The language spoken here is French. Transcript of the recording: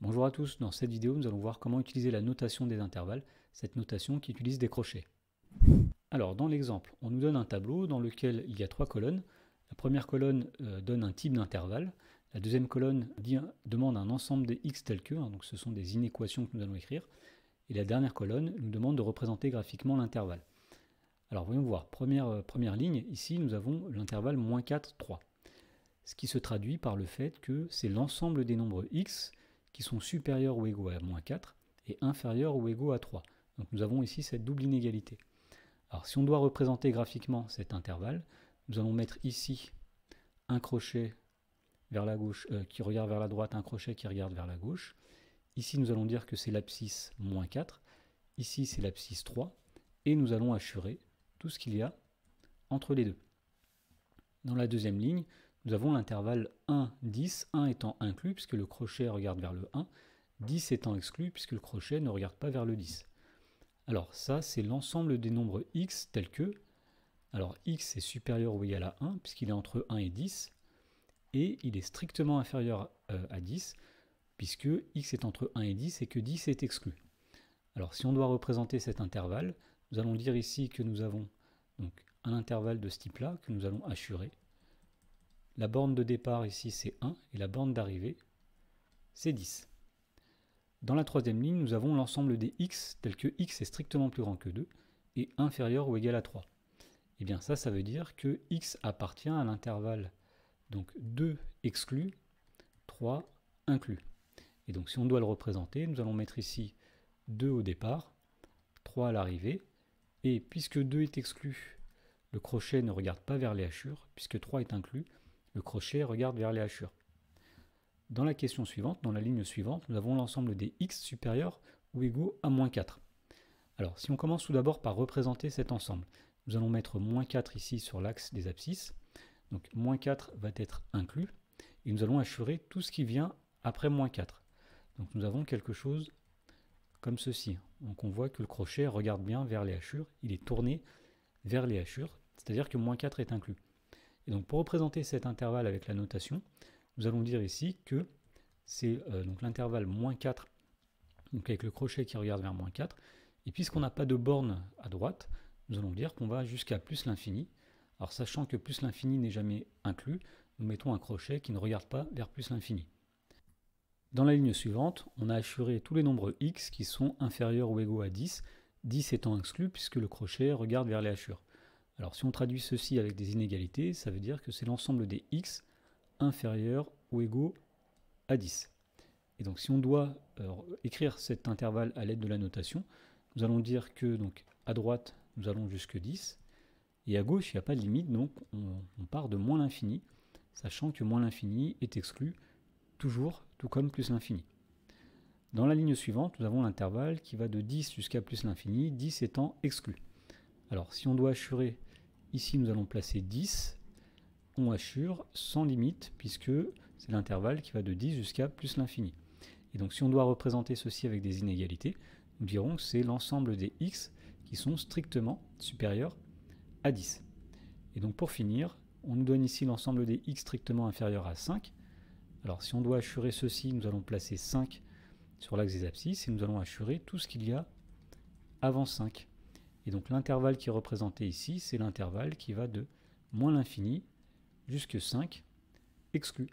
Bonjour à tous, dans cette vidéo nous allons voir comment utiliser la notation des intervalles, cette notation qui utilise des crochets. Alors dans l'exemple, on nous donne un tableau dans lequel il y a trois colonnes. La première colonne donne un type d'intervalle, la deuxième colonne demande un ensemble des x tels que, donc ce sont des inéquations que nous allons écrire, et la dernière colonne nous demande de représenter graphiquement l'intervalle. Alors voyons voir, première ligne, ici nous avons l'intervalle moins 4, 3. Ce qui se traduit par le fait que c'est l'ensemble des nombres x qui sont supérieurs ou égaux à moins 4 et inférieurs ou égaux à 3. Donc nous avons ici cette double inégalité. Alors si on doit représenter graphiquement cet intervalle, nous allons mettre ici un crochet vers la gauche qui regarde vers la droite, un crochet qui regarde vers la gauche. Ici nous allons dire que c'est l'abscisse moins 4, ici c'est l'abscisse 3, et nous allons assurer tout ce qu'il y a entre les deux. Dans la deuxième ligne, nous avons l'intervalle 1, 10, 1 étant inclus puisque le crochet regarde vers le 1, 10 étant exclu puisque le crochet ne regarde pas vers le 10. Alors ça, c'est l'ensemble des nombres x tels que, alors x est supérieur ou égal à 1 puisqu'il est entre 1 et 10, et il est strictement inférieur à 10 puisque x est entre 1 et 10 et que 10 est exclu. Alors si on doit représenter cet intervalle, nous allons dire ici que nous avons donc un intervalle de ce type-là que nous allons assurer. La borne de départ ici c'est 1 et la borne d'arrivée c'est 10. Dans la troisième ligne, nous avons l'ensemble des x tels que x est strictement plus grand que 2 et inférieur ou égal à 3. Et bien ça veut dire que x appartient à l'intervalle donc 2 exclu, 3 inclus. Et donc si on doit le représenter, nous allons mettre ici 2 au départ, 3 à l'arrivée, et puisque 2 est exclu, le crochet ne regarde pas vers les hachures, puisque 3 est inclus, le crochet regarde vers les hachures. Dans la question suivante, dans la ligne suivante, nous avons l'ensemble des x supérieurs ou égaux à moins 4. Alors, si on commence tout d'abord par représenter cet ensemble, nous allons mettre moins 4 ici sur l'axe des abscisses. Donc, moins 4 va être inclus, et nous allons assurer tout ce qui vient après moins 4. Donc, nous avons quelque chose comme ceci. Donc, on voit que le crochet regarde bien vers les hachures, il est tourné vers les hachures, c'est-à-dire que moins 4 est inclus. Et donc pour représenter cet intervalle avec la notation, nous allons dire ici que c'est l'intervalle moins 4, donc avec le crochet qui regarde vers moins 4, et puisqu'on n'a pas de borne à droite, nous allons dire qu'on va jusqu'à plus l'infini. Alors sachant que plus l'infini n'est jamais inclus, nous mettons un crochet qui ne regarde pas vers plus l'infini. Dans la ligne suivante, on a assuré tous les nombres x qui sont inférieurs ou égaux à 10, 10 étant exclu puisque le crochet regarde vers les hachures. Alors si on traduit ceci avec des inégalités, ça veut dire que c'est l'ensemble des x inférieurs ou égaux à 10. Et donc si on doit écrire cet intervalle à l'aide de la notation, nous allons dire que donc, à droite, nous allons jusque 10, et à gauche, il n'y a pas de limite, donc on part de moins l'infini, sachant que moins l'infini est exclu toujours, tout comme plus l'infini. Dans la ligne suivante, nous avons l'intervalle qui va de 10 jusqu'à plus l'infini, 10 étant exclu. Alors si on doit assurer, ici nous allons placer 10, on assure sans limite puisque c'est l'intervalle qui va de 10 jusqu'à plus l'infini. Et donc si on doit représenter ceci avec des inégalités, nous dirons que c'est l'ensemble des x qui sont strictement supérieurs à 10. Et donc pour finir, on nous donne ici l'ensemble des x strictement inférieurs à 5. Alors si on doit assurer ceci, nous allons placer 5 sur l'axe des abscisses et nous allons assurer tout ce qu'il y a avant 5. Et donc l'intervalle qui est représenté ici, c'est l'intervalle qui va de moins l'infini jusqu'à 5 exclu.